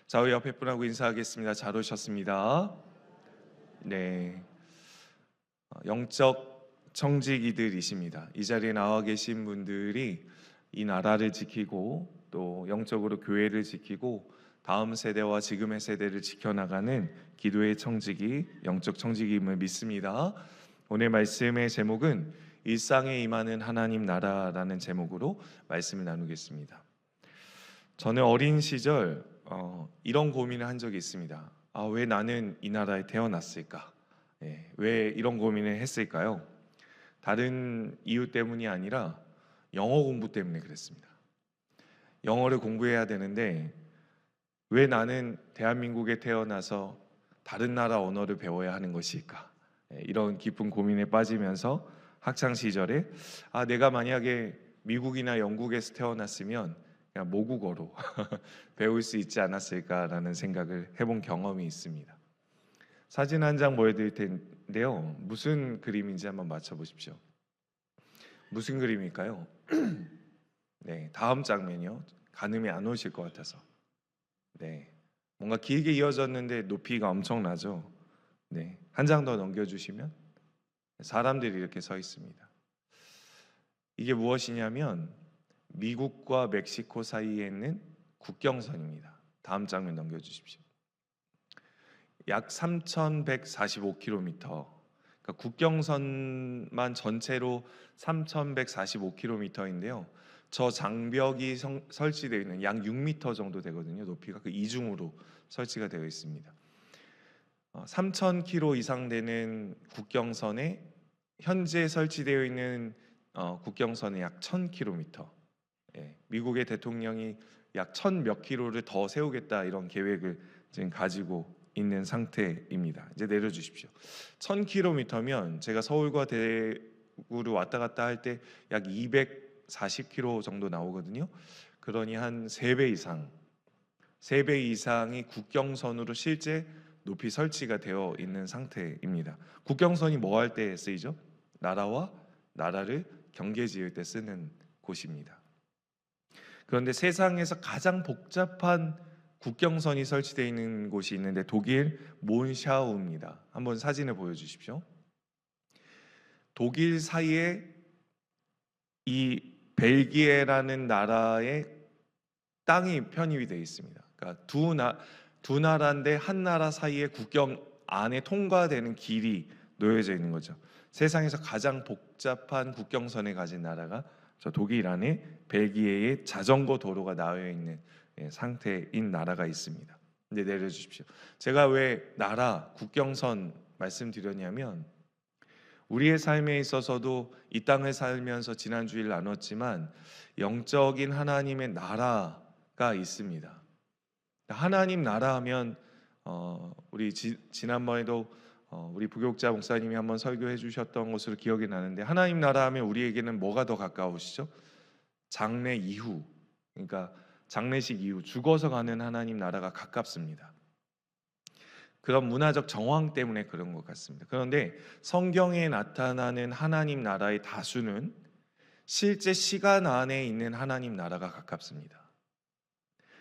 자, 우리 옆에 분하고 인사하겠습니다. 잘 오셨습니다. 네, 영적 청지기들이십니다. 이 자리에 나와 계신 분들이 이 나라를 지키고 또 영적으로 교회를 지키고 다음 세대와 지금의 세대를 지켜나가는 기도의 청지기, 영적 청지기임을 믿습니다. 오늘 말씀의 제목은 일상에 임하는 하나님 나라라는 제목으로 말씀을 나누겠습니다. 저는 어린 시절 이런 고민을 한 적이 있습니다. 왜 나는 이 나라에 태어났을까? 왜 이런 고민을 했을까요? 다른 이유 때문이 아니라 영어 공부 때문에 그랬습니다. 영어를 공부해야 되는데 왜 나는 대한민국에 태어나서 다른 나라 언어를 배워야 하는 것일까? 이런 깊은 고민에 빠지면서 학창 시절에 내가 만약에 미국이나 영국에서 태어났으면 그냥 모국어로 배울 수 있지 않았을까라는 생각을 해본 경험이 있습니다. 사진 한 장 보여드릴 텐데요. 무슨 그림인지 한번 맞춰보십시오. 무슨 그림일까요? 네, 다음 장면이요. 가늠이 안 오실 것 같아서. 네, 뭔가 길게 이어졌는데 높이가 엄청나죠. 네, 한 장 더 넘겨주시면 사람들이 이렇게 서 있습니다. 이게 무엇이냐면 미국과 멕시코 사이에 있는 국경선입니다. 다음 장면 넘겨주십시오. 약 3,145km, 그러니까 국경선만 전체로 3,145km인데요. 저 장벽이 설치되어 있는 약 6m 정도 되거든요. 높이가 그 이중으로 설치가 되어 있습니다. 3,000km 이상 되는 국경선에 현재 설치되어 있는 국경선은 약 1,000km. 미국의 대통령이 약 1,000몇 킬로를 더 세우겠다 이런 계획을 지금 가지고 있는 상태입니다. 이제 내려주십시오. 1,000km면 제가 서울과 대구를 왔다 갔다 할 때 약 240km 정도 나오거든요. 그러니 한 3배 이상이 국경선으로 실제 높이 설치가 되어 있는 상태입니다. 국경선이 뭐 할 때 쓰이죠? 나라와 나라를 경계 지을 때 쓰는 곳입니다. 그런데 세상에서 가장 복잡한 국경선이 설치되어 있는 곳이 있는데 독일 몬샤우입니다. 한번 사진을 보여주십시오. 독일 사이에 이 벨기에라는 나라의 땅이 편입이 되어 있습니다. 그러니까 두 나라인데 한 나라 사이에 국경 안에 통과되는 길이 놓여져 있는 거죠. 세상에서 가장 복잡한 국경선을 가진 나라가 저 독일 안에 벨기에의 자전거 도로가 나와 있는 상태인 나라가 있습니다. 근데 내려주십시오. 제가 왜 나라 국경선 말씀드렸냐면 우리의 삶에 있어서도 이 땅을 살면서 지난 주일 나눴지만 영적인 하나님의 나라가 있습니다. 하나님 나라 하면 우리 지난번에도 우리 부교육자 목사님이 한번 설교해 주셨던 것으로 기억이 나는데 하나님 나라 하면 우리에게는 뭐가 더 가까우시죠? 장례 이후, 그러니까 장례식 이후 죽어서 가는 하나님 나라가 가깝습니다. 그런 문화적 정황 때문에 그런 것 같습니다. 그런데 성경에 나타나는 하나님 나라의 다수는 실제 시간 안에 있는 하나님 나라가 가깝습니다.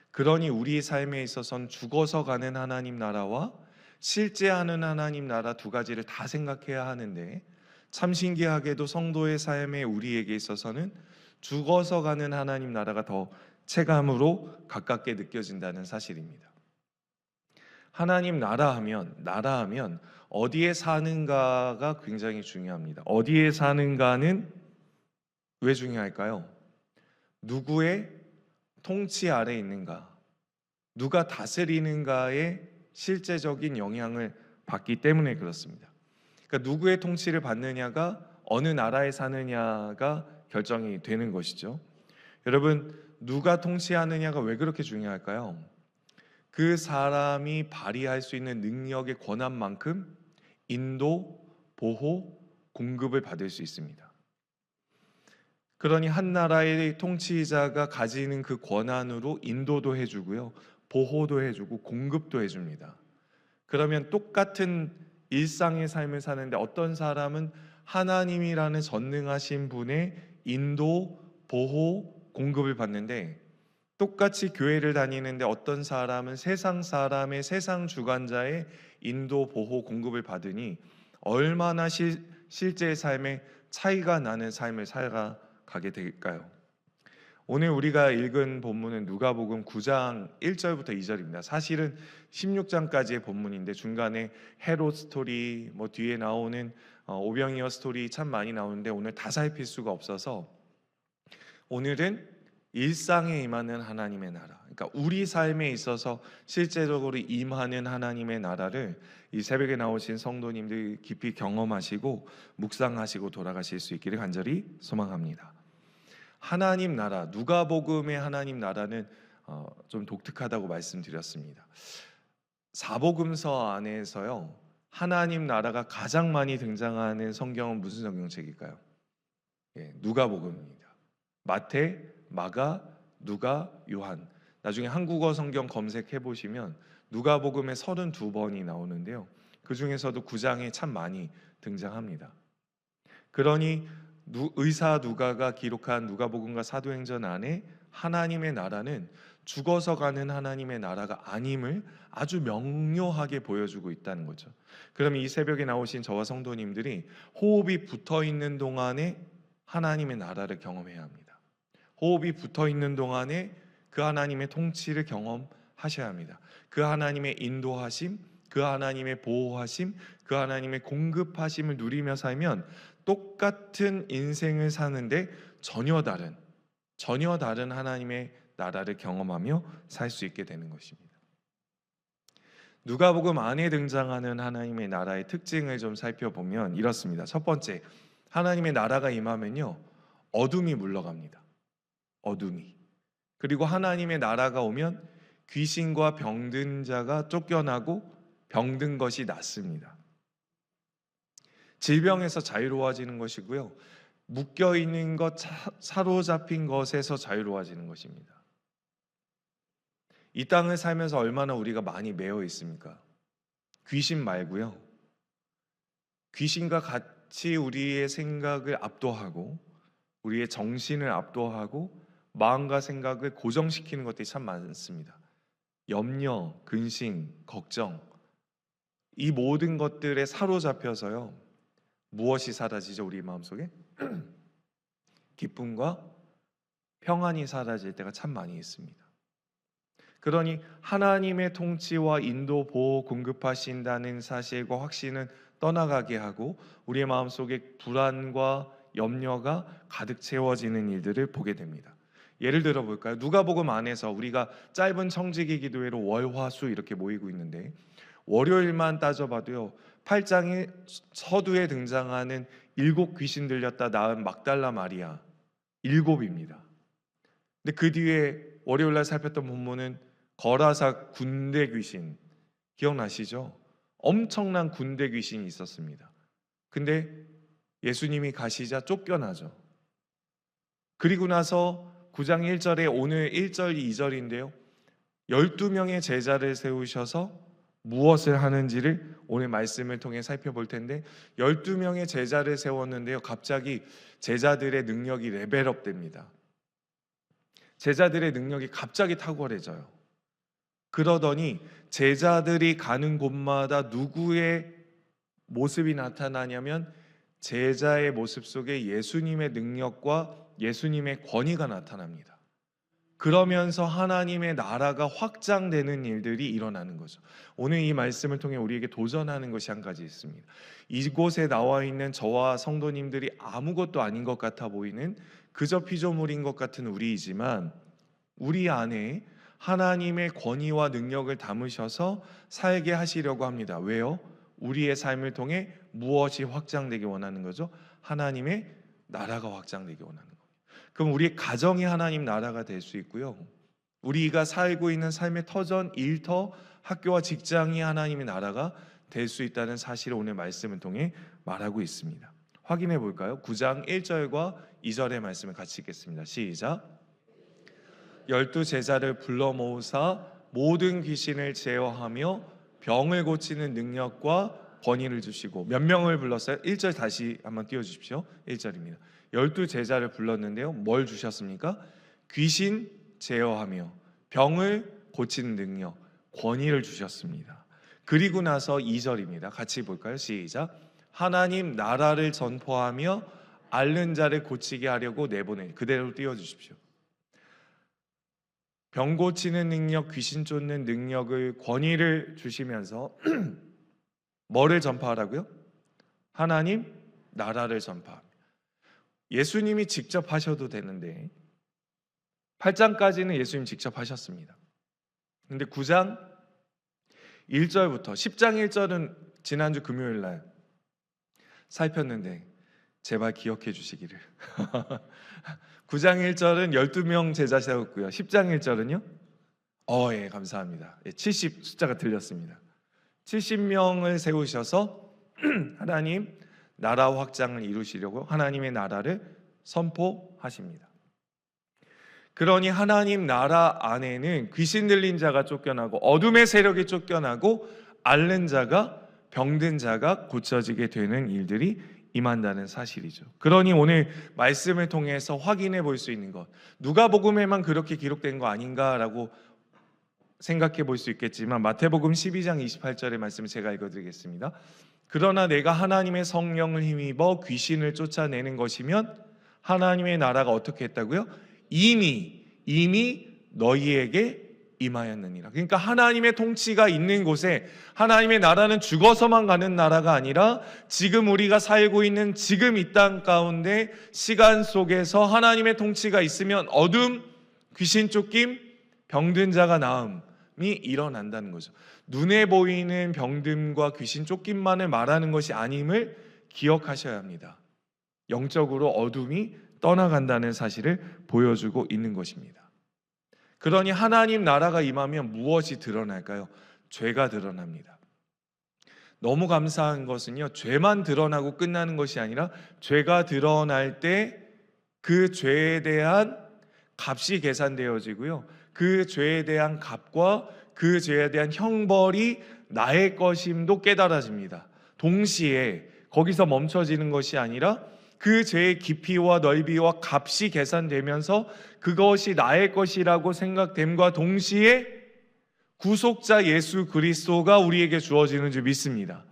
그러니 우리의 삶에 있어서는 죽어서 가는 하나님 나라와 실제 하는 하나님 나라 두 가지를 다 생각해야 하는데 참 신기하게도 성도의 삶에 우리에게 있어서는 죽어서 가는 하나님 나라가 더 체감으로 가깝게 느껴진다는 사실입니다. 하나님 나라 하면 어디에 사는가가 굉장히 중요합니다. 어디에 사는가는 왜 중요할까요? 누구의 통치 아래 있는가, 누가 다스리는가에 실제적인 영향을 받기 때문에 그렇습니다. 그러니까 누구의 통치를 받느냐가 어느 나라에 사느냐가 결정이 되는 것이죠. 여러분, 누가 통치하느냐가 왜 그렇게 중요할까요? 그 사람이 발휘할 수 있는 능력의 권한만큼 인도, 보호, 공급을 받을 수 있습니다. 그러니 한 나라의 통치자가 가지는 그 권한으로 인도도 해주고요, 보호도 해주고 공급도 해줍니다. 그러면 똑같은 일상의 삶을 사는데 어떤 사람은 하나님이라는 전능하신 분의 인도, 보호, 공급을 받는데 똑같이 교회를 다니는데 어떤 사람은 세상 사람의 세상 주관자의 인도 보호 공급을 받으니 얼마나 실제의 삶에 차이가 나는 삶을 살아가게 될까요? 오늘 우리가 읽은 본문은 누가복음 9장 1절부터 2절입니다. 사실은 16장까지의 본문인데 중간에 헤롯 스토리, 뒤에 나오는 오병이어 스토리 참 많이 나오는데 오늘 다 살필 수가 없어서 오늘은 일상에 임하는 하나님의 나라, 그러니까 우리 삶에 있어서 실제적으로 임하는 하나님의 나라를 이 새벽에 나오신 성도님들 깊이 경험하시고 묵상하시고 돌아가실 수 있기를 간절히 소망합니다. 하나님 나라, 누가복음의 하나님 나라는 좀 독특하다고 말씀드렸습니다. 사복음서 안에서요, 하나님 나라가 가장 많이 등장하는 성경은 무슨 성경책일까요? 누가복음입니다. 마태, 마가, 누가, 요한. 나중에 한국어 성경 검색해 보시면 누가복음에 32번이 나오는데요. 그 중에서도 9장에 참 많이 등장합니다. 그러니 의사 누가가 기록한 누가복음과 사도행전 안에 하나님의 나라는 죽어서 가는 하나님의 나라가 아님을 아주 명료하게 보여주고 있다는 거죠. 그럼 이 새벽에 나오신 저와 성도님들이 호흡이 붙어 있는 동안에 하나님의 나라를 경험해야 합니다. 호흡이 붙어 있는 동안에 그 하나님의 통치를 경험하셔야 합니다. 그 하나님의 인도하심, 그 하나님의 보호하심, 그 하나님의 공급하심을 누리며 살면 똑같은 인생을 사는데 전혀 다른 하나님의 나라를 경험하며 살 수 있게 되는 것입니다. 누가복음 안에 등장하는 하나님의 나라의 특징을 좀 살펴보면 이렇습니다. 첫 번째, 하나님의 나라가 임하면요, 어둠이 물러갑니다. 어둠이. 그리고 하나님의 나라가 오면 귀신과 병든 자가 쫓겨나고 병든 것이 낫습니다. 질병에서 자유로워지는 것이고요, 묶여있는 것, 사로잡힌 것에서 자유로워지는 것입니다. 이 땅을 살면서 얼마나 우리가 많이 매여 있습니까? 귀신 말고요, 귀신과 같이 우리의 생각을 압도하고 우리의 정신을 압도하고 마음과 생각을 고정시키는 것들이 참 많습니다. 염려, 근심, 걱정, 이 모든 것들에 사로잡혀서요, 무엇이 사라지죠? 우리 마음속에? 기쁨과 평안이 사라질 때가 참 많이 있습니다. 그러니 하나님의 통치와 인도, 보호, 공급하신다는 사실과 확신은 떠나가게 하고 우리의 마음속에 불안과 염려가 가득 채워지는 일들을 보게 됩니다. 예를 들어 볼까요? 누가복음 안에서 우리가 짧은 청지기 기도회로 월, 화, 수 이렇게 모이고 있는데 월요일만 따져봐도요, 8장의 서두에 등장하는 7 귀신 들렸다 나은 막달라 마리아 7입니다. 근데 그 뒤에 월요일날 살폈던 본문은 거라사 군대 귀신, 기억나시죠? 엄청난 군대 귀신이 있었습니다. 근데 예수님이 가시자 쫓겨나죠. 그리고 나서 9장 1절에 오늘 1절 2절인데요, 12명의 제자를 세우셔서 무엇을 하는지를 오늘 말씀을 통해 살펴볼 텐데, 12명의 제자를 세웠는데요, 갑자기 제자들의 능력이 레벨업 됩니다. 제자들의 능력이 갑자기 탁월해져요. 그러더니 제자들이 가는 곳마다 누구의 모습이 나타나냐면 제자의 모습 속에 예수님의 능력과 예수님의 권위가 나타납니다. 그러면서 하나님의 나라가 확장되는 일들이 일어나는 거죠. 오늘 이 말씀을 통해 우리에게 도전하는 것이 한 가지 있습니다. 이곳에 나와 있는 저와 성도님들이 아무것도 아닌 것 같아 보이는 그저 피조물인 것 같은 우리이지만 우리 안에 하나님의 권위와 능력을 담으셔서 살게 하시려고 합니다. 왜요? 우리의 삶을 통해 무엇이 확장되기 원하는 거죠? 하나님의 나라가 확장되기 원하는 거예요. 그럼 우리의 가정이 하나님 나라가 될 수 있고요, 우리가 살고 있는 삶의 터전, 일터, 학교와 직장이 하나님의 나라가 될 수 있다는 사실을 오늘 말씀을 통해 말하고 있습니다. 확인해 볼까요? 9장 1절과 2절의 말씀을 같이 읽겠습니다. 시작. 12 제자를 불러 모으사 모든 귀신을 제어하며 병을 고치는 능력과 권위를 주시고, 몇 명을 불렀어요? 1절 다시 한번 띄워주십시오. 1절입니다. 12 제자를 불렀는데요, 뭘 주셨습니까? 귀신 제어하며 병을 고치는 능력, 권위를 주셨습니다. 그리고 나서 2절입니다. 같이 볼까요? 시작. 하나님 나라를 전포하며 앓는 자를 고치게 하려고 내보내. 그대로 띄워주십시오. 병 고치는 능력, 귀신 쫓는 능력을, 권위를 주시면서 뭐를 전파하라고요? 하나님 나라를 전파합니다. 예수님이 직접 하셔도 되는데 8장까지는 예수님 직접 하셨습니다. 근데 9장 1절부터 10장 1절은 지난주 금요일 날 살폈는데 제발 기억해 주시기를. 9장 1절은 12명 제자 세웠고요. 10장 1절은요? 예, 감사합니다. 70 숫자가 틀렸습니다. 70명을 세우셔서 하나님 나라 확장을 이루시려고 하나님의 나라를 선포하십니다. 그러니 하나님 나라 안에는 귀신 들린 자가 쫓겨나고 어둠의 세력이 쫓겨나고 앓는 자가, 병든 자가 고쳐지게 되는 일들이 임한다는 사실이죠. 그러니 오늘 말씀을 통해서 확인해 볼 수 있는 것, 누가복음에만 그렇게 기록된 거 아닌가라고 생각해 볼 수 있겠지만 마태복음 12장 28절의 말씀을 제가 읽어드리겠습니다. 그러나 내가 하나님의 성령을 힘입어 귀신을 쫓아내는 것이면 하나님의 나라가 어떻게 했다고요? 이미 너희에게 임하였느니라. 그러니까 하나님의 통치가 있는 곳에, 하나님의 나라는 죽어서만 가는 나라가 아니라 지금 우리가 살고 있는 지금 이 땅 가운데 시간 속에서 하나님의 통치가 있으면 어둠, 귀신 쫓김, 병든 자가 나음이 일어난다는 거죠. 눈에 보이는 병듦과 귀신 쫓김만을 말하는 것이 아님을 기억하셔야 합니다. 영적으로 어둠이 떠나간다는 사실을 보여주고 있는 것입니다. 그러니 하나님 나라가 임하면 무엇이 드러날까요? 죄가 드러납니다. 너무 감사한 것은요, 죄만 드러나고 끝나는 것이 아니라 죄가 드러날 때 그 죄에 대한 값이 계산되어지고요, 그 죄에 대한 값과 그 죄에 대한 형벌이 나의 것임도 깨달아집니다. 동시에 거기서 멈춰지는 것이 아니라 그 죄의 깊이와 넓이와 값이 계산되면서 그것이 나의 것이라고 생각됨과 동시에 구속자 예수 그리스도가 우리에게 주어지는 줄 믿습니다.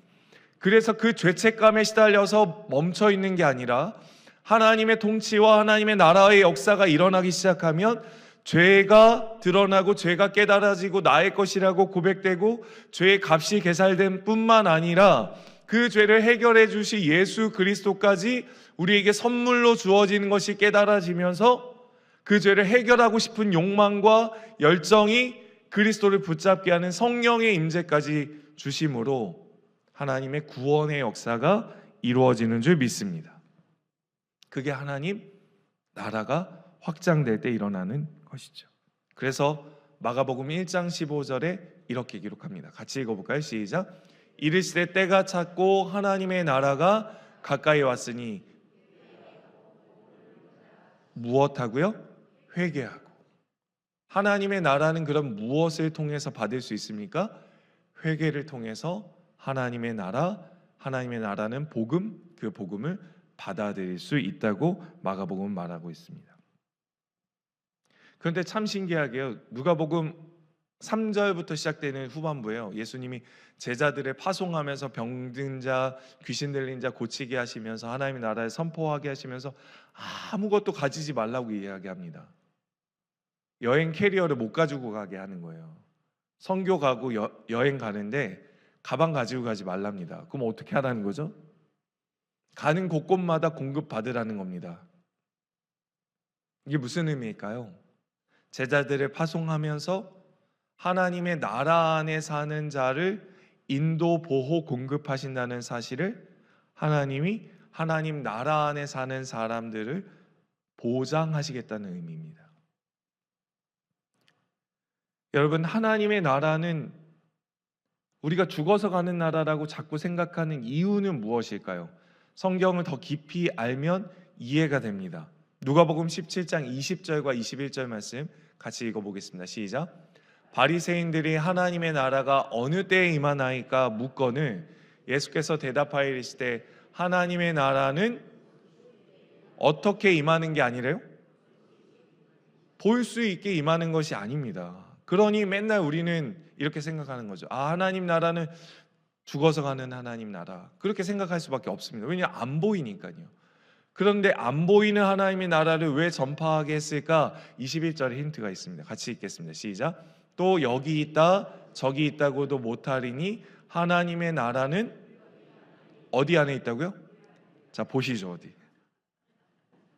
그래서 그 죄책감에 시달려서 멈춰 있는 게 아니라 하나님의 통치와 하나님의 나라의 역사가 일어나기 시작하면 죄가 드러나고 죄가 깨달아지고 나의 것이라고 고백되고 죄의 값이 계산된 뿐만 아니라 그 죄를 해결해 주신 예수 그리스도까지 우리에게 선물로 주어지는 것이 깨달아지면서 그 죄를 해결하고 싶은 욕망과 열정이 그리스도를 붙잡게 하는 성령의 임재까지 주심으로 하나님의 구원의 역사가 이루어지는 줄 믿습니다. 그게 하나님 나라가 확장될 때 일어나는 것이죠. 그래서 마가복음 1장 15절에 이렇게 기록합니다. 같이 읽어볼까요? 시작. 이르시되 때가 찼고 하나님의 나라가 가까이 왔으니 무엇하고요? 회개하고. 하나님의 나라는 그럼 무엇을 통해서 받을 수 있습니까? 회개를 통해서 하나님의 나라, 하나님의 나라는 복음, 그 복음을 받아들일 수 있다고 마가복음은 말하고 있습니다. 그런데 참 신기하게요, 누가복음 3절부터 시작되는 후반부에요, 예수님이 제자들을 파송하면서 병든 자, 귀신 들린 자 고치게 하시면서 하나님의 나라를 선포하게 하시면서 아무것도 가지지 말라고 이야기합니다. 여행 캐리어를 못 가지고 가게 하는 거예요. 선교 가고 여행 가는데 가방 가지고 가지 말랍니다. 그럼 어떻게 하라는 거죠? 가는 곳곳마다 공급받으라는 겁니다. 이게 무슨 의미일까요? 제자들을 파송하면서 하나님의 나라 안에 사는 자를 인도, 보호, 공급하신다는 사실을 하나님이 하나님 나라 안에 사는 사람들을 보장하시겠다는 의미입니다. 여러분, 하나님의 나라는 우리가 죽어서 가는 나라라고 자꾸 생각하는 이유는 무엇일까요? 성경을 더 깊이 알면 이해가 됩니다. 누가복음 17장 20절과 21절 말씀 같이 읽어보겠습니다. 시작. 바리새인들이 하나님의 나라가 어느 때에 임하나이까 묻거늘 예수께서 대답하여 이르시되 하나님의 나라는 어떻게 임하는 게 아니래요? 볼 수 있게 임하는 것이 아닙니다. 그러니 맨날 우리는 이렇게 생각하는 거죠. 아, 하나님 나라는 죽어서 가는 하나님 나라. 그렇게 생각할 수밖에 없습니다. 왜냐하면 안 보이니까요. 그런데 안 보이는 하나님의 나라를 왜 전파하게 했을까? 21절에 힌트가 있습니다. 같이 읽겠습니다. 시작. 또 여기 있다 저기 있다고도 못하리니 하나님의 나라는 어디 안에 있다고요? 자, 보시죠.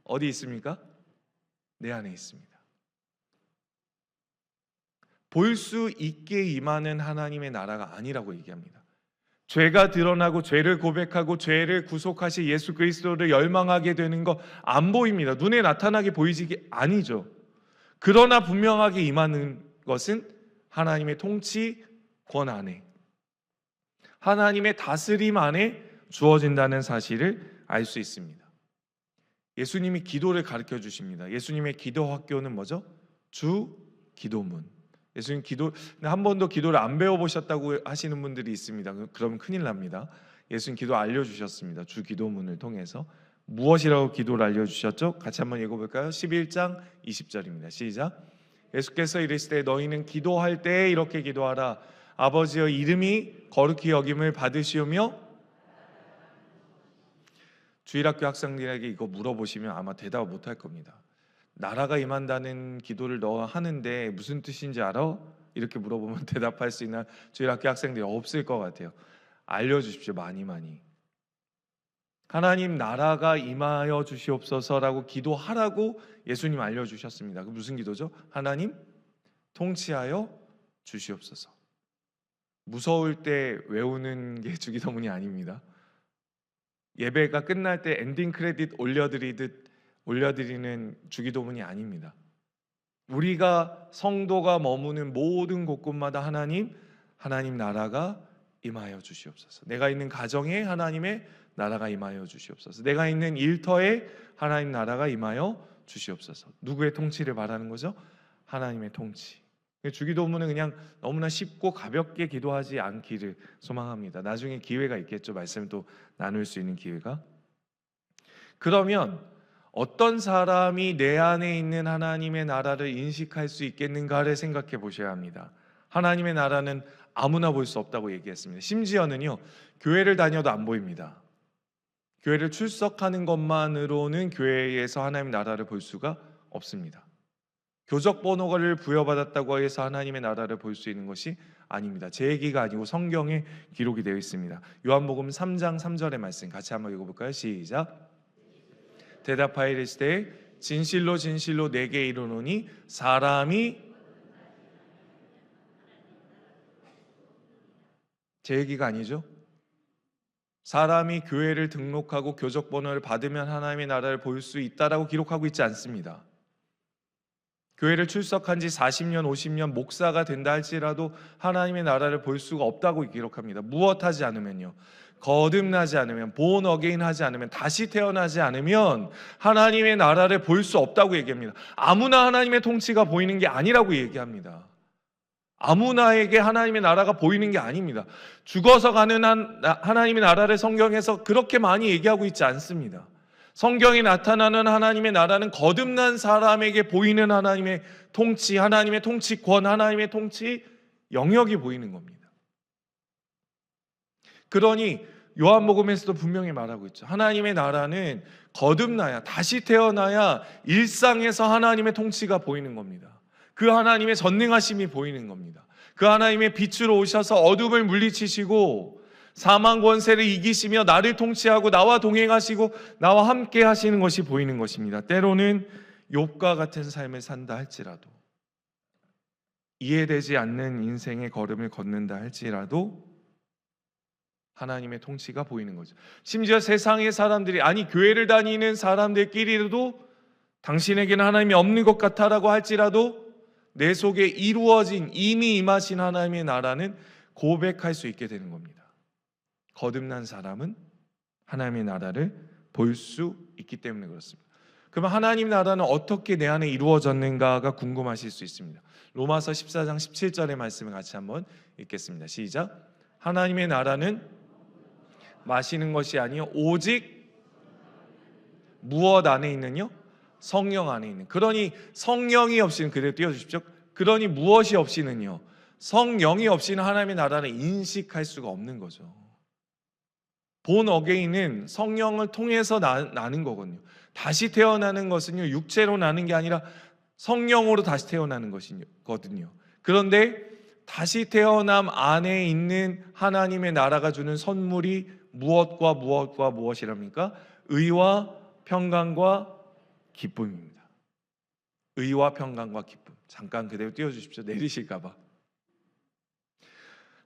어디 있습니까? 내 안에 있습니다. 볼 수 있게 임하는 하나님의 나라가 아니라고 얘기합니다. 죄가 드러나고 죄를 고백하고 죄를 구속하신 예수 그리스도를 열망하게 되는 거 안 보입니다. 눈에 나타나게 보이지 아니죠. 그러나 분명하게 임하는 것은 하나님의 통치권 안에, 하나님의 다스림 안에 주어진다는 사실을 알 수 있습니다. 예수님이 기도를 가르쳐 주십니다. 예수님의 기도 학교는 뭐죠? 주 기도문. 예수님 한 번도 기도를 안 배워보셨다고 하시는 분들이 있습니다. 그러면 큰일 납니다. 예수님 기도 알려주셨습니다. 주 기도문을 통해서. 무엇이라고 기도를 알려주셨죠? 같이 한번 읽어볼까요? 11장 20절입니다. 시작. 예수께서 이르시되 너희는 기도할 때 이렇게 기도하라. 아버지여 이름이 거룩히 여김을 받으시오며. 주일학교 학생들에게 이거 물어보시면 아마 대답을 못할 겁니다. 나라가 임한다는 기도를 너 하는데 무슨 뜻인지 알아? 이렇게 물어보면 대답할 수 있는 주일학교 학생들이 없을 것 같아요. 알려주십시오. 많이. 하나님 나라가 임하여 주시옵소서라고 기도하라고 예수님 알려주셨습니다. 그 무슨 기도죠? 하나님 통치하여 주시옵소서. 무서울 때 외우는 게 주기도문이 아닙니다. 예배가 끝날 때 엔딩 크레딧 올려드리는 주기도문이 아닙니다. 우리가 성도가 머무는 모든 곳곳마다 하나님 나라가 임하여 주시옵소서. 내가 있는 가정에 하나님의 나라가 임하여 주시옵소서. 내가 있는 일터에 하나님 나라가 임하여 주시옵소서. 누구의 통치를 말하는 거죠? 하나님의 통치. 주기도문은 그냥 너무나 쉽고 가볍게 기도하지 않기를 소망합니다. 나중에 기회가 있겠죠. 말씀을 또 나눌 수 있는 기회가. 그러면 어떤 사람이 내 안에 있는 하나님의 나라를 인식할 수 있겠는가를 생각해 보셔야 합니다. 하나님의 나라는 아무나 볼 수 없다고 얘기했습니다. 심지어는요, 교회를 다녀도 안 보입니다. 교회를 출석하는 것만으로는 교회에서 하나님의 나라를 볼 수가 없습니다. 교적 번호를 부여받았다고 해서 하나님의 나라를 볼 수 있는 것이 아닙니다. 제 얘기가 아니고 성경에 기록이 되어 있습니다. 요한복음 3장 3절의 말씀 같이 한번 읽어볼까요? 시작. 대답하여 이르시되 진실로 진실로 내게 이르노니 사람이, 제 얘기가 아니죠. 사람이 교회를 등록하고 교적 번호를 받으면 하나님의 나라를 볼 수 있다라고 기록하고 있지 않습니다. 교회를 출석한 지 40년, 50년 목사가 된다 할지라도 하나님의 나라를 볼 수가 없다고 기록합니다. 무엇하지 않으면요, 거듭나지 않으면, 본 어게인 하지 않으면, 다시 태어나지 않으면 하나님의 나라를 볼 수 없다고 얘기합니다. 아무나 하나님의 통치가 보이는 게 아니라고 얘기합니다. 아무나에게 하나님의 나라가 보이는 게 아닙니다. 죽어서 가는 하나님의 나라를 성경에서 그렇게 많이 얘기하고 있지 않습니다. 성경에 나타나는 하나님의 나라는 거듭난 사람에게 보이는 하나님의 통치, 하나님의 통치권, 하나님의 통치 영역이 보이는 겁니다. 그러니 요한복음에서도 분명히 말하고 있죠. 하나님의 나라는 거듭나야, 다시 태어나야 일상에서 하나님의 통치가 보이는 겁니다. 그 하나님의 전능하심이 보이는 겁니다. 그 하나님의 빛으로 오셔서 어둠을 물리치시고 사망 권세를 이기시며 나를 통치하고 나와 동행하시고 나와 함께 하시는 것이 보이는 것입니다. 때로는 욥과 같은 삶을 산다 할지라도, 이해되지 않는 인생의 걸음을 걷는다 할지라도 하나님의 통치가 보이는 거죠. 심지어 세상의 사람들이, 아니 교회를 다니는 사람들끼리도 당신에게는 하나님이 없는 것 같아라고 할지라도 내 속에 이루어진, 이미 임하신 하나님의 나라는 고백할 수 있게 되는 겁니다. 거듭난 사람은 하나님의 나라를 볼 수 있기 때문에 그렇습니다. 그러면 하나님 나라는 어떻게 내 안에 이루어졌는가가 궁금하실 수 있습니다. 로마서 14장 17절의 말씀을 같이 한번 읽겠습니다. 시작. 하나님의 나라는 마시는 것이 아니요 오직 무엇 안에 있느뇨? 성령 안에 있는. 그러니 성령이 없이는, 그대로 띄워주십시오. 그러니 무엇이 없이는요, 성령이 없이는 하나님의 나라를 인식할 수가 없는 거죠. 본 어게인은 성령을 통해서 나는 거거든요. 다시 태어나는 것은요, 육체로 나는 게 아니라 성령으로 다시 태어나는 것이거든요. 그런데 다시 태어남 안에 있는 하나님의 나라가 주는 선물이 무엇과 무엇과 무엇이랍니까? 의와 평강과 기쁨입니다. 의와 평강과 기쁨. 잠깐 그대로 띄워주십시오. 내리실까 봐.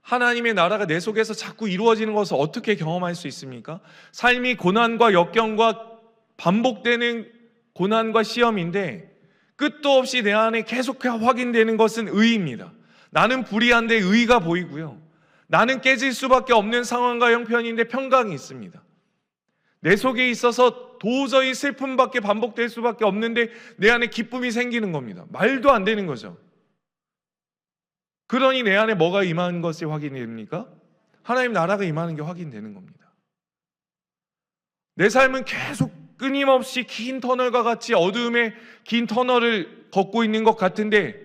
하나님의 나라가 내 속에서 자꾸 이루어지는 것을 어떻게 경험할 수 있습니까? 삶이 고난과 역경과 반복되는 고난과 시험인데 끝도 없이 내 안에 계속 확인되는 것은 의입니다. 나는 불의한데 의가 보이고요. 나는 깨질 수밖에 없는 상황과 형편인데 평강이 있습니다. 내 속에 있어서 도저히 슬픔밖에 반복될 수밖에 없는데 내 안에 기쁨이 생기는 겁니다. 말도 안 되는 거죠. 그러니 내 안에 뭐가 임하는 것이 확인이 됩니까? 하나님 나라가 임하는 게 확인되는 겁니다. 내 삶은 계속 끊임없이 긴 터널과 같이 어두움의 긴 터널을 걷고 있는 것 같은데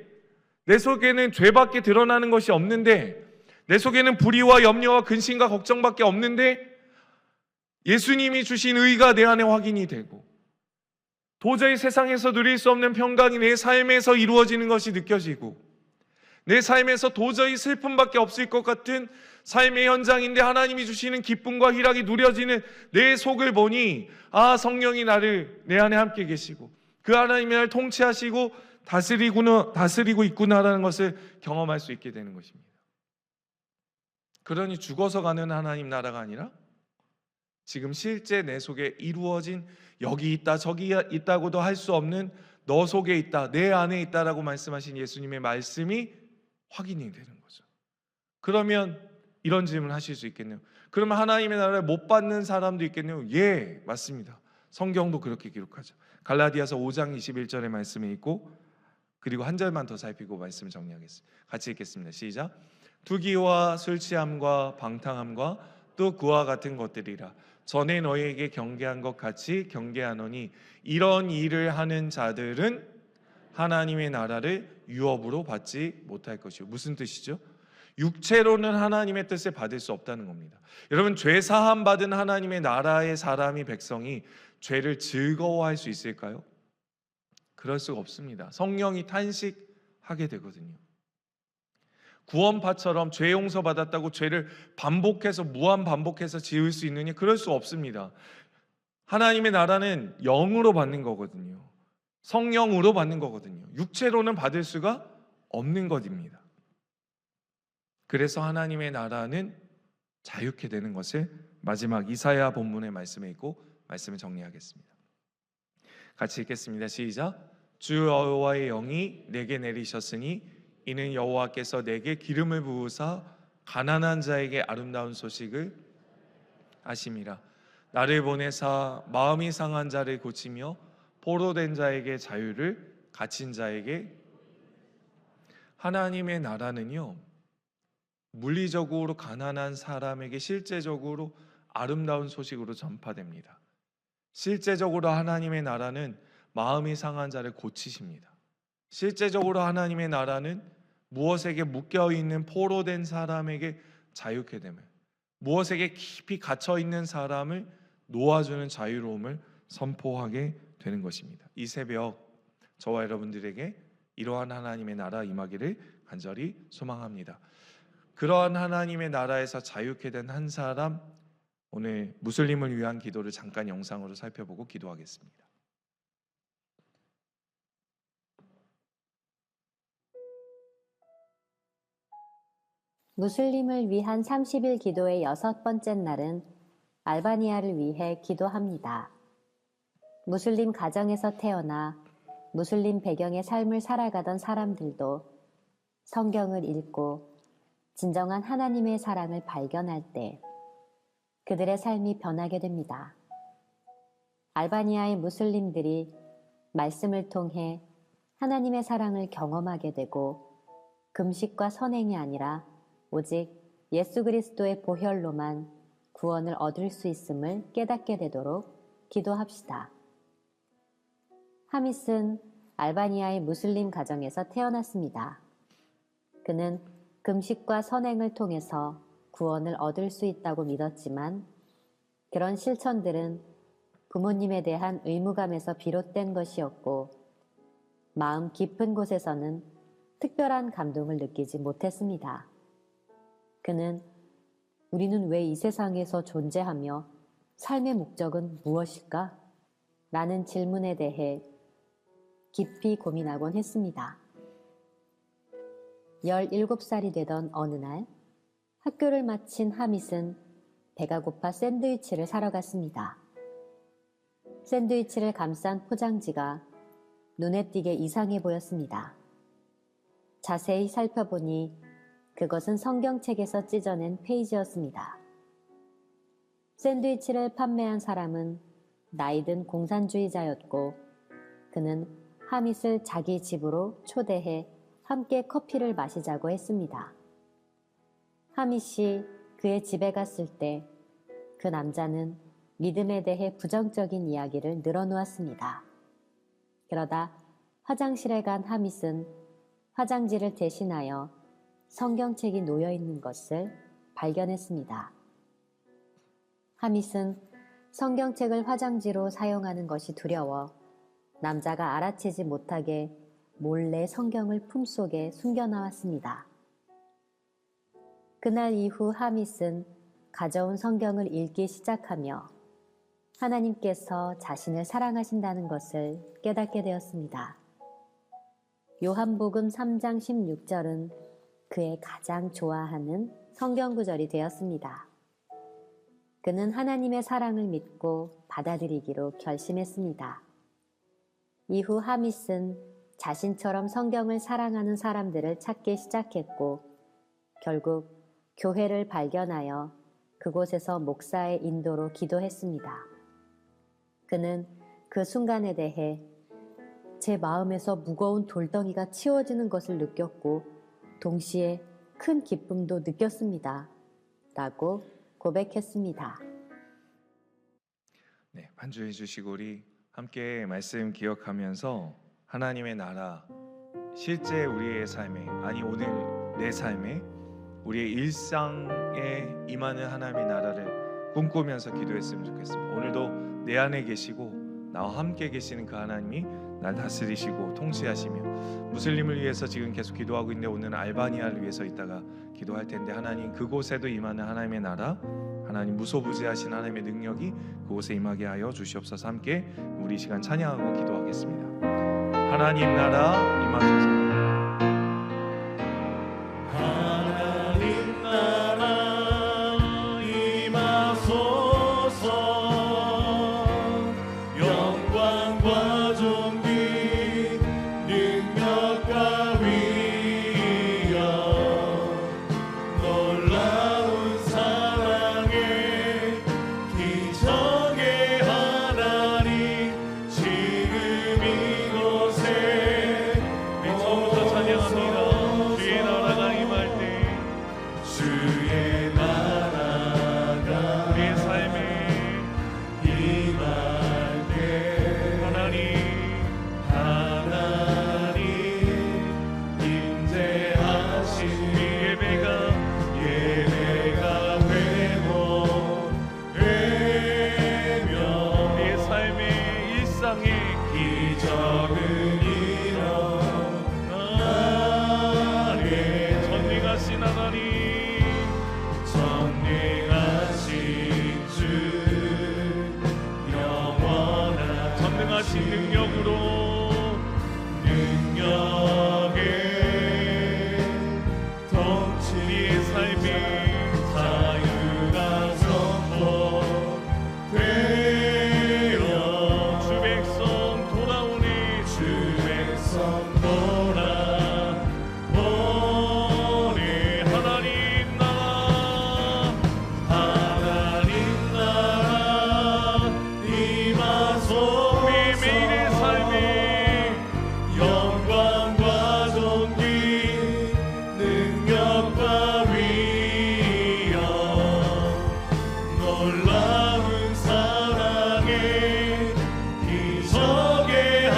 내 속에는 죄밖에 드러나는 것이 없는데, 내 속에는 불의와 염려와 근심과 걱정밖에 없는데 예수님이 주신 의가 내 안에 확인이 되고 도저히 세상에서 누릴 수 없는 평강이 내 삶에서 이루어지는 것이 느껴지고 내 삶에서 도저히 슬픔밖에 없을 것 같은 삶의 현장인데 하나님이 주시는 기쁨과 희락이 누려지는 내 속을 보니, 아, 성령이 내 안에 함께 계시고 그 하나님이 나를 통치하시고 다스리고 있구나라는 것을 경험할 수 있게 되는 것입니다. 그러니 죽어서 가는 하나님 나라가 아니라 지금 실제 내 속에 이루어진, 여기 있다 저기 있다고도 할 수 없는 너 속에 있다, 내 안에 있다라고 말씀하신 예수님의 말씀이 확인이 되는 거죠. 그러면 이런 질문을 하실 수 있겠네요. 그러면 하나님의 나라를 못 받는 사람도 있겠네요. 예, 맞습니다. 성경도 그렇게 기록하죠. 갈라디아서 5장 21절의 말씀이 있고, 그리고 한 절만 더 살피고 말씀을 정리하겠습니다. 같이 읽겠습니다. 시작. 투기와 술 취함과 방탕함과 또 그와 같은 것들이라 전에 너희에게 경계한 것 같이 경계하노니 이런 일을 하는 자들은 하나님의 나라를 유업으로 받지 못할 것이요. 무슨 뜻이죠? 육체로는 하나님의 뜻을 받을 수 없다는 겁니다. 여러분, 죄 사함 받은 하나님의 나라의 사람이, 백성이 죄를 즐거워할 수 있을까요? 그럴 수가 없습니다. 성령이 탄식하게 되거든요. 구원파처럼 죄 용서 받았다고 죄를 반복해서 무한 반복해서 지을 수 있느냐? 그럴 수 없습니다. 하나님의 나라는 영으로 받는 거거든요. 성령으로 받는 거거든요. 육체로는 받을 수가 없는 것입니다. 그래서 하나님의 나라는 자유케 되는 것을 마지막 이사야 본문의 말씀에 있고 말씀을 정리하겠습니다. 같이 읽겠습니다. 시작. 주 여호와의 영이 내게 내리셨으니 이는 여호와께서 내게 기름을 부으사 가난한 자에게 아름다운 소식을 하심이라. 나를 보내사 마음이 상한 자를 고치며 포로된 자에게 자유를, 갇힌 자에게. 하나님의 나라는요, 물리적으로 가난한 사람에게 실제적으로 아름다운 소식으로 전파됩니다. 실제적으로 하나님의 나라는 마음이 상한 자를 고치십니다. 실제적으로 하나님의 나라는 무엇에게 묶여있는 포로된 사람에게 자유케 됨을, 무엇에게 깊이 갇혀있는 사람을 놓아주는 자유로움을 선포하게 되는 것입니다. 이 새벽 저와 여러분들에게 이러한 하나님의 나라 임하기를 간절히 소망합니다. 그러한 하나님의 나라에서 자유케 된 한 사람, 오늘 무슬림을 위한 기도를 잠깐 영상으로 살펴보고 기도하겠습니다. 무슬림을 위한 30일 기도의 6번째 날은 알바니아를 위해 기도합니다. 무슬림 가정에서 태어나 무슬림 배경의 삶을 살아가던 사람들도 성경을 읽고 진정한 하나님의 사랑을 발견할 때 그들의 삶이 변하게 됩니다. 알바니아의 무슬림들이 말씀을 통해 하나님의 사랑을 경험하게 되고 금식과 선행이 아니라 오직 예수 그리스도의 보혈로만 구원을 얻을 수 있음을 깨닫게 되도록 기도합시다. 하밋은 알바니아의 무슬림 가정에서 태어났습니다. 그는 금식과 선행을 통해서 구원을 얻을 수 있다고 믿었지만 그런 실천들은 부모님에 대한 의무감에서 비롯된 것이었고 마음 깊은 곳에서는 특별한 감동을 느끼지 못했습니다. 그는 우리는 왜 이 세상에서 존재하며 삶의 목적은 무엇일까? 라는 질문에 대해 깊이 고민하곤 했습니다. 17살이 되던 어느 날 학교를 마친 하밋은 배가 고파 샌드위치를 사러 갔습니다. 샌드위치를 감싼 포장지가 눈에 띄게 이상해 보였습니다. 자세히 살펴보니 그것은 성경책에서 찢어낸 페이지였습니다. 샌드위치를 판매한 사람은 나이든 공산주의자였고 그는 하밋을 자기 집으로 초대해 함께 커피를 마시자고 했습니다. 하밋이 그의 집에 갔을 때 그 남자는 믿음에 대해 부정적인 이야기를 늘어놓았습니다. 그러다 화장실에 간 하밋은 화장지를 대신하여 성경책이 놓여 있는 것을 발견했습니다. 하밋은 성경책을 화장지로 사용하는 것이 두려워 남자가 알아채지 못하게 몰래 성경을 품속에 숨겨나왔습니다. 그날 이후 하밋은 가져온 성경을 읽기 시작하며 하나님께서 자신을 사랑하신다는 것을 깨닫게 되었습니다. 요한복음 3장 16절은 그의 가장 좋아하는 성경 구절이 되었습니다. 그는 하나님의 사랑을 믿고 받아들이기로 결심했습니다. 이후 하밋은 자신처럼 성경을 사랑하는 사람들을 찾기 시작했고 결국 교회를 발견하여 그곳에서 목사의 인도로 기도했습니다. 그는 그 순간에 대해 제 마음에서 무거운 돌덩이가 치워지는 것을 느꼈고 동시에 큰 기쁨도 느꼈습니다. 라고 고백했습니다. 네, 반주해 주시고 우리 함께 말씀 기억하면서 하나님의 나라 실제 우리의 삶에 아니 오늘 내 삶에 우리의 일상에 임하는 하나님의 나라를 꿈꾸면서 기도했으면 좋겠습니다. 오늘도 내 안에 계시고 나와 함께 계시는 그 하나님이 날 다스리시고 통치하시며 무슬림을 위해서 지금 계속 기도하고 있는데 오늘은 알바니아를 위해서 이따가 기도할 텐데 하나님 그곳에도 임하는 하나님의 나라 하나님 무소부지하신 하나님의 능력이 그곳에 임하게 하여 주시옵소서. 함께 우리 시간 찬양하고 기도하겠습니다. 하나님 나라 임하소서. 놀라운 사랑에 기적의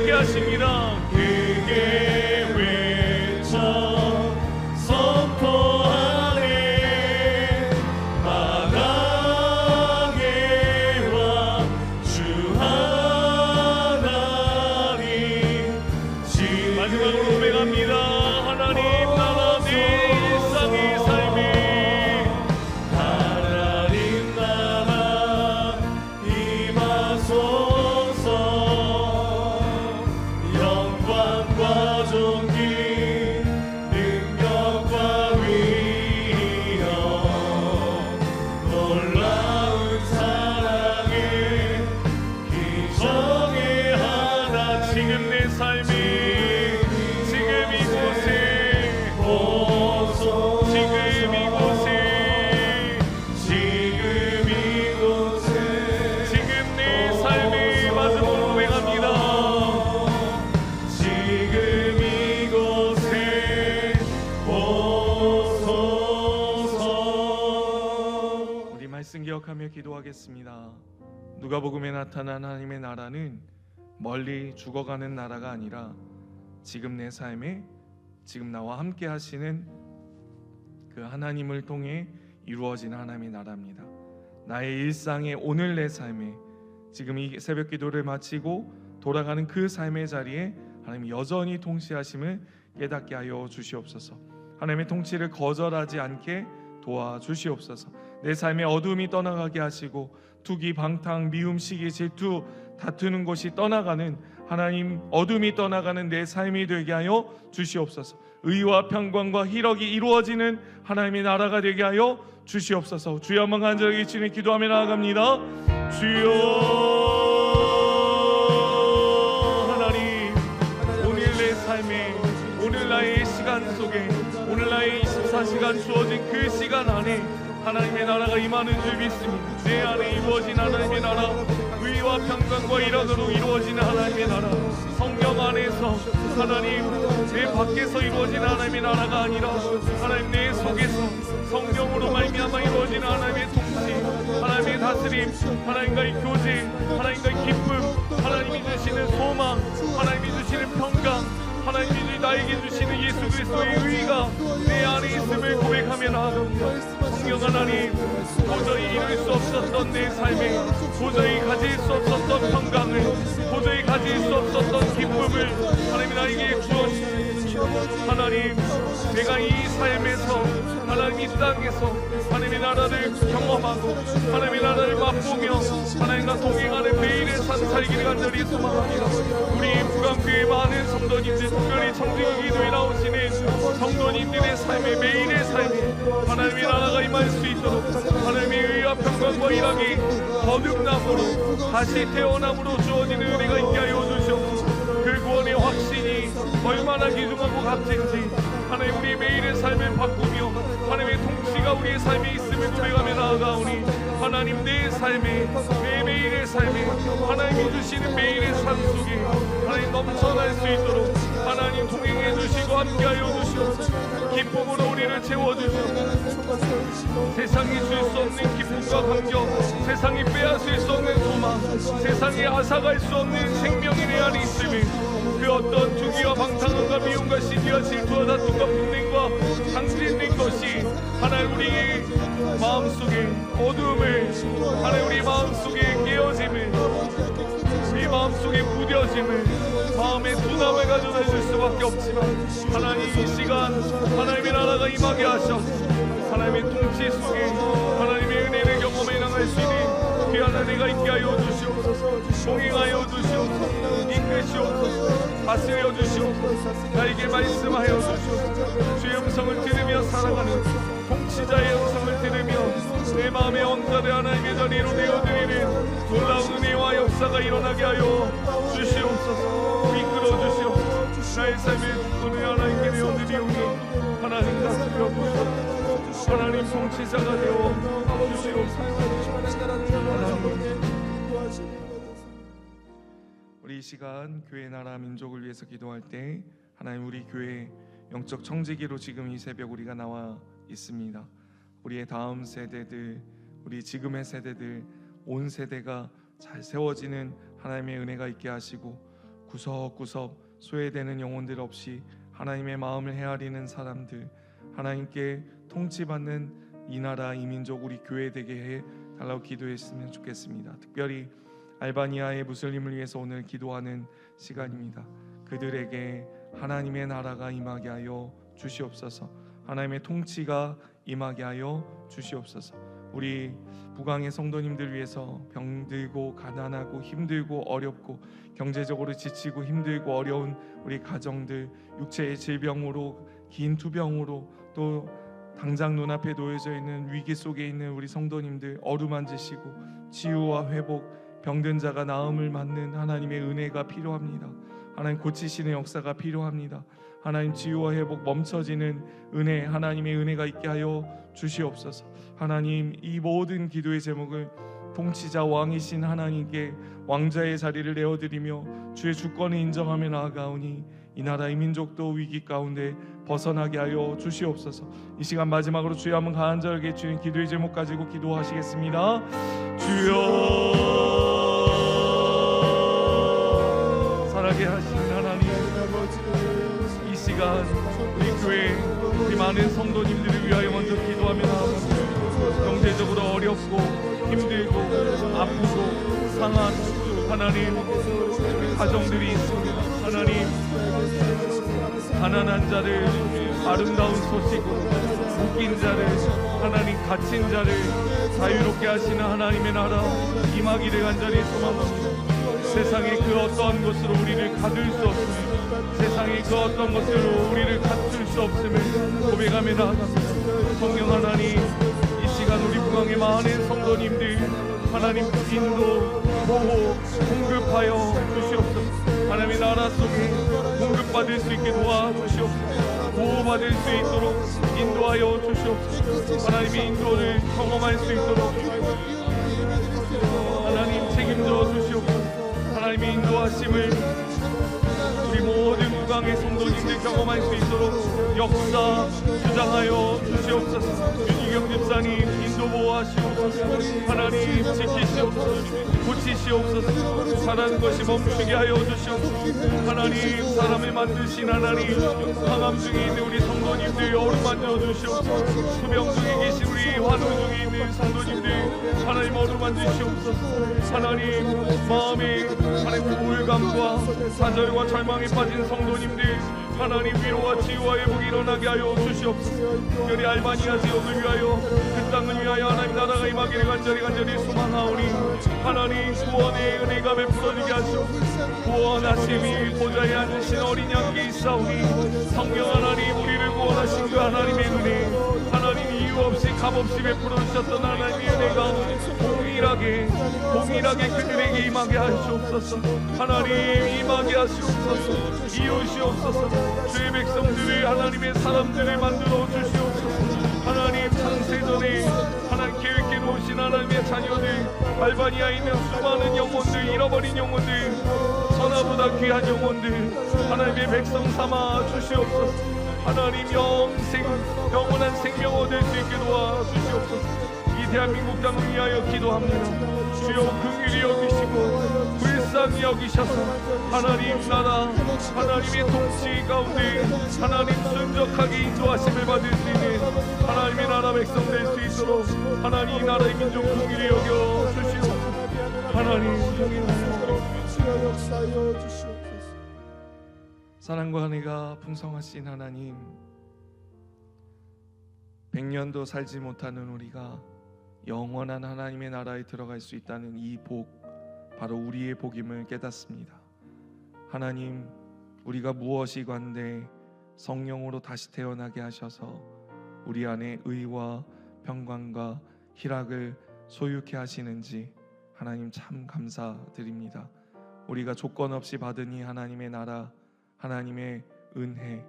있게 하십니다. 크게 외쳐 선포하네 만왕의 왕 주 하나님. 마지막으로 고백합니다. 하나님 나라 내 일상의 삶이 하나님 나라 임하소서. 영광과 존귀 능력과 위엄 놀라운 사랑의 기적의 하나. 지금 내 삶이 지금 이곳에 오소. 지금 이곳에 지금 이곳에 지금 내 삶이 마지막으로 고백합니다. 지금 이곳에 오소서. 우리 말씀 기억하며 기도하겠습니다. 누가복음에 나타난 하나님의 나라는 멀리 죽어가는 나라가 아니라 지금 내 삶에 지금 나와 함께 하시는 그 하나님을 통해 이루어진 하나님의 나라입니다. 나의 일상에 오늘 내 삶에 지금 이 새벽 기도를 마치고 돌아가는 그 삶의 자리에 하나님 여전히 통치하심을 깨닫게 하여 주시옵소서. 하나님의 통치를 거절하지 않게 도와주시옵소서. 내 삶의 어두움이 떠나가게 하시고 투기, 방탕, 미움, 시기, 질투, 다투는 것이 떠나가는 하나님 어둠이 떠나가는 내 삶이 되게 하여 주시옵소서. 의와 평강과 희락이 이루어지는 하나님의 나라가 되게 하여 주시옵소서. 주여 한번 간절하게 주님 기도하며 나아갑니다. 주여 하나님, 오늘 내 삶에 오늘 나의 시간 속에 오늘 나의 24시간 주어진 그 시간 안에 하나님의 나라가 임하는 줄 믿습니다. 내 안에 이루어진 하나님의 나라, 의와 평강과 일하도록 이루어지는 하나님의 나라, 성령 안에서 하나님 내 밖에서 이루어지는 하나님의 나라가 아니라 하나님 내 속에서 성령으로 말미암아 이루어지는 하나님의 통치, 하나님의 다스림, 하나님과의 교제, 하나님과의 기쁨, 하나님이 주시는 소망, 하나님이 주시는 평강, 하나님이 나에게 주시는 예수 그리스도의 의가 내 안에 있음을 고백하며 나아갑니다. 성령 하나님, 도저히 이룰 수 없었던 내 삶에 도저히 가질 수 없었던 평강을, 도저히 가질 수 없었던 기쁨을 하나님이 나에게 주어주십시오. 하나님, 내가 이 삶에서 하나님 이 땅에서 하나님의 나라를 경험하고 하나님의 나라를 맛보며 하나님과 동행하는 매일의 삶 살기를 간절히 소망합니다. 우리 부감교회 많은 성도님들, 특별히 청지기도에 나오시는 성도님들의 삶에 매일의 삶에 하나님의 나라가 임할 수 있도록 하나님의 의와 평강과 일함이 거듭남으로 다시 태어남으로 주어지는 은혜가 있게 하여 주시옵소서. 그 구원의 확신이 얼마나 귀중하고 값진지 하나님 우리 매일의 삶을 바꾸며 하나님의 통치가 우리의 삶에 있음을 고백하며 나아가오니 하나님 내 삶에 내 매일의 삶에 하나님이 주시는 매일의 삶 속에 하나님 넘쳐날 수 있도록 하나님 동행해 주시고 함께하여 주시옵소서. 기쁨으로 우리를 채워주시옵소서. 세상이 줄 수 없는 기쁨과 감격, 세상이 빼앗을 수 없는 소망, 세상이 앗아갈 수 없는 생명이 내 안에 있음을 그 어떤 투기와 방탕함과 미움과 시기와 질투와 다툼과 분쟁과 상실된 것이 하나님 우리의 마음속에 어두움을 하나님 우리 마음속에 깨어짐을 우리 마음속에 무뎌짐을 마음의 두담을 가져다 줄 수밖에 없지만 하나님 이 시간 하나님의 나라가 임하게 하셔서 하나님의 통치 속에 하나님의 은혜를 경험해 나갈 수 있는 귀한 은혜가 있게 하여 주시옵소서. 동행하여 주시옵소서. 이끄시옵소서. 다스려 주시옵소서. 나에게 말씀하여 주시옵소서. 주의 음성을 들으며 살아가는 통치자의 음성을 들으며 내 마음의 언사를 하나님의 자리로 내어드리는 놀라운 은혜와 역사가 일어나게 하여 주시옵소서. 이끌어 주시옵소서. 나의 삶의 주권을 하나님께 내어드리오니 하나님 다스려 주시옵소서. 하나님 통치자가 되어 주시옵소서. 하나님, 우리 이 시간 교회 나라 민족을 위해서 기도할 때 하나님 우리 교회 영적 청지기로 지금 이 새벽 우리가 나와 있습니다. 우리의 다음 세대들, 우리 지금의 세대들, 온 세대가 잘 세워지는 하나님의 은혜가 있게 하시고 구석구석 소외되는 영혼들 없이 하나님의 마음을 헤아리는 사람들, 하나님께 통치받는 이 나라 이 민족 우리 교회 되게 해 달라고 기도했으면 좋겠습니다. 특별히 알바니아의 무슬림을 위해서 오늘 기도하는 시간입니다. 그들에게 하나님의 나라가 임하게 하여 주시옵소서. 하나님의 통치가 임하게 하여 주시옵소서. 우리 북왕의 성도님들 위해서 병들고 가난하고 힘들고 어렵고 경제적으로 지치고 힘들고 어려운 우리 가정들, 육체의 질병으로 긴 투병으로 또 당장 눈앞에 놓여져 있는 위기 속에 있는 우리 성도님들 어루만지시고 치유와 회복, 병든 자가 나음을 맞는 하나님의 은혜가 필요합니다. 하나님 고치시는 역사가 필요합니다. 하나님 치유와 회복, 멈춰지는 은혜, 하나님의 은혜가 있게 하여 주시옵소서. 하나님, 이 모든 기도의 제목을 통치자 왕이신 하나님께 왕자의 자리를 내어드리며 주의 주권을 인정하며 나아가오니 이 나라 이 민족도 위기 가운데 벗어나게 하여 주시옵소서. 이 시간 마지막으로 주여 한번 간절하게 주님 기도의 제목 가지고 기도하시겠습니다. 주여, 살아계 하신 하나님, 이 시간 우리 교회 우리 많은 성도님들을 위하여 먼저 기도하며 나아갑니다. 경제적으로 어렵고 힘들고 아프고 상한 하나님 우리 가정들이 있습니다. 하나님, 가난한 자를 아름다운 소식으로, 묶인 자를 하나님, 갇힌 자를 자유롭게 하시는 하나님의 나라 임하기를 간절히 소망합니다. 세상의 그 어떠한 것으로 우리를 가둘 수 없으며 세상의 그 어떤 것으로 우리를 갖출 수 없음을 고백하며 나아갑니다. 성령 하나님, 이 시간 우리 북왕의 많은 성도님들 하나님 인도, 보호, 공급하여 주시옵소서. 하나님의 나라 속에 공급받을 수 있게 도와주시옵소서. 보호받을 수 있도록 인도하여 주시옵소서. 하나님의 인도를 경험할 수 있도록 하나님 책임져 주시옵소서. 하나님의 인도하심을 우리 모든 북왕의 성도님들 경험할 수 있도록 역사 주장하여 주시옵소서. 윤희경 집사님 인도 보호하시옵소서. 하나님 지키시옵소서. 고치시옵소서. 사는 것이 멈추게 하여 주시옵소서. 하나님, 사람을 만드신 하나님, 항암 중에 있는 우리 성도님들 어루만져 주시옵소서. 투병 중에 계신 우리 환우 중에 있는 성도님들 하나님 어루만지시옵소서. 하나님, 마음에 하나님 우울감과 좌절과 절망에 빠진 성도님들 하나님 위로와 치유와 회복이 일어나게 하여 주시옵소서. 특별히 알바니아 지역을 위하여 그 땅을 위하여 하나님 나라가 임하기를 간절히 소망하오니 하나님 구원의 은혜가 베풀어지게 하시옵소서. 구원하심이 보좌에 앉으신 어린 양께 있사오니 성령 하나님, 우리를 구원하신 그 하나님의 은혜, 하나님 이유 없이 값없이 베풀어 주셨던 하나님의 은혜가 동일하게 그들에게 임하게 하시옵소서. 하나님 임하게 하시옵소서. 이웃이옵소서. 주의 백성들을 하나님의 사람들을 만들어 주시옵소서. 하나님, 창세전에 하나님 계획해 놓으신 하나님의 자녀들, 알바니아에 있는 수많은 영혼들, 잃어버린 영혼들, 천하보다 귀한 영혼들 하나님의 백성 삼아 주시옵소서. 하나님, 영원한 생명 얻을 수 있게 도와주시옵소서. 이 대한민국 땅을 위하여 기도합니다. 주여 긍휼히 여기시고 불쌍히 여기셔서 하나님 나라, 하나님의 통치 가운데 하나님 순적하게 인도하심을 받을 수 있는 하나님의 나라 백성 될 수 있도록 하나님 이 나라의 민족 긍휼히 여겨 주시옵소서. 하나님, 사랑과 은혜가 풍성하신 하나님, 100년도 살지 못하는 우리가 영원한 하나님의 나라에 들어갈 수 있다는 이 복, 바로 우리의 복임을 깨닫습니다. 하나님, 우리가 무엇이 관대 성령으로 다시 태어나게 하셔서 우리 안에 의와 평강과 희락을 소유케 하시는지 하나님 참 감사드립니다. 우리가 조건 없이 받은 이 하나님의 나라, 하나님의 은혜,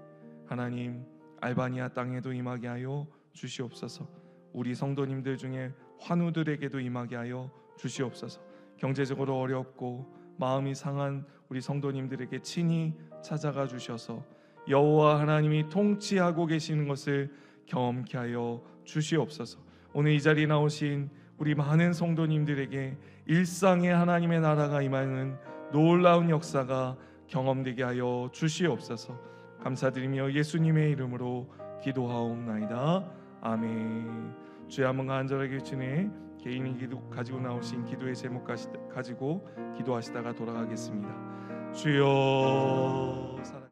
하나님 알바니아 땅에도 임하게 하여 주시옵소서. 우리 성도님들 중에 환우들에게도 임하게 하여 주시옵소서. 경제적으로 어렵고 마음이 상한 우리 성도님들에게 친히 찾아가 주셔서 여호와 하나님이 통치하고 계시는 것을 경험케 하여 주시옵소서. 오늘 이 자리에 나오신 우리 많은 성도님들에게 일상의 하나님의 나라가 임하는 놀라운 역사가 경험되게 하여 주시옵소서. 감사드리며 예수님의 이름으로 기도하옵나이다. 아멘. 주의 한번 간절하게 지내 개인이 가지고 나오신 기도의 제목 가지고 기도하시다가 돌아가겠습니다. 주여 사랑